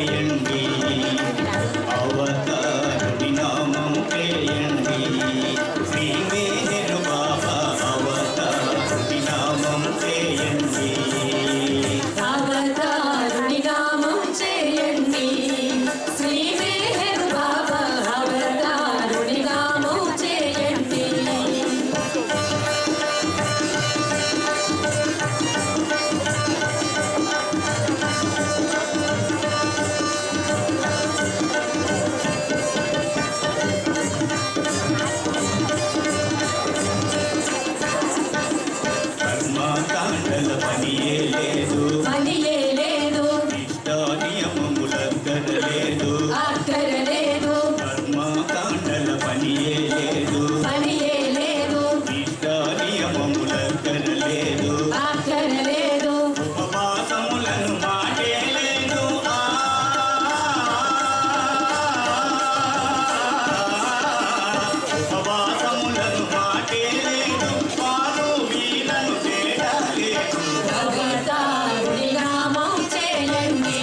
చేయండి అవతారుడి నామం చేయండి శ్రీ మేరు బాబా అవతారుడి నామం చేయండి అవతారుడి నామం చేయండి శ్రీ మేరు బాబా అవతారుడి నామం చేయండి కర్మకాండల పనియే లేదు ఇష్ట నియమములక్కరలేదు కర్మకాండల పనియే లేదు ఇష్ట నియమములక్కరలేదు ఉపవాసములను మాటే లేదు ఉపవాసములను మాటే లేదు వారు వీళ్ళను చేయలేదు అవతారుడి నామం చేయండి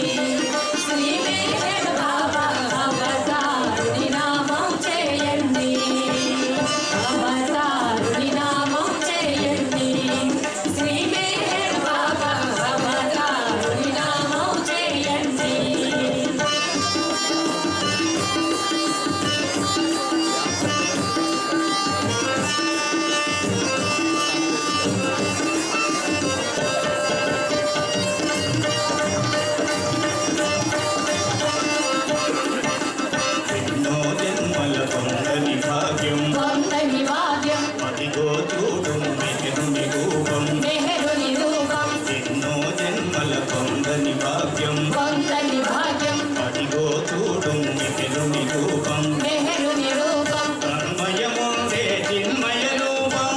శ్రీ మేరు బాబా అవతారుడి నామం చేయండి అవతారుడి నామం చేయండి శ్రీ మేరు బాబా అవతారుడి నామం చేయండి ఎన్నో జన్మల పొందని భాగ్యం పొందని భాగ్యం అదిగో చూడు మెహరుని రూపం మెహరుని రూపం ఎన్నో జన్మల పొందని భాగ్యం పొందని భాగ్యం అదిగో చూడు మెహరుని రూపం మెహరుని రూపం తన్మయముందే చిన్మయ రూపం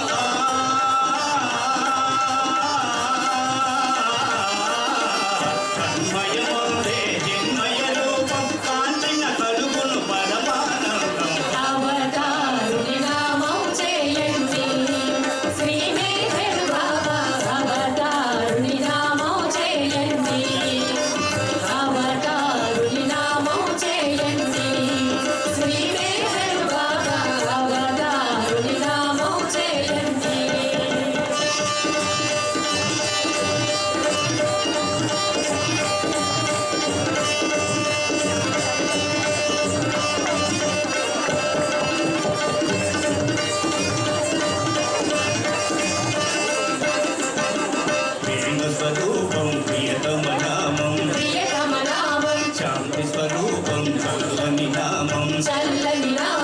తన్మయముందే చిన్మయ రూపం కాంచిన కలుగును పరమానందం అవతారుడి నామం చేయండి శ్రీ మేరు బాబా అవతారుడి నామం చేయండి అవతారుడి నామం చేయండి శ్రీ మేరు బాబా అవతారుడి నామం చేయండి ప్రేమ స్వరూపం ప్రియతమ నామం ప్రియతమ నామం శాంతి స్వరూపం చల్లని నామం చల్లని నామం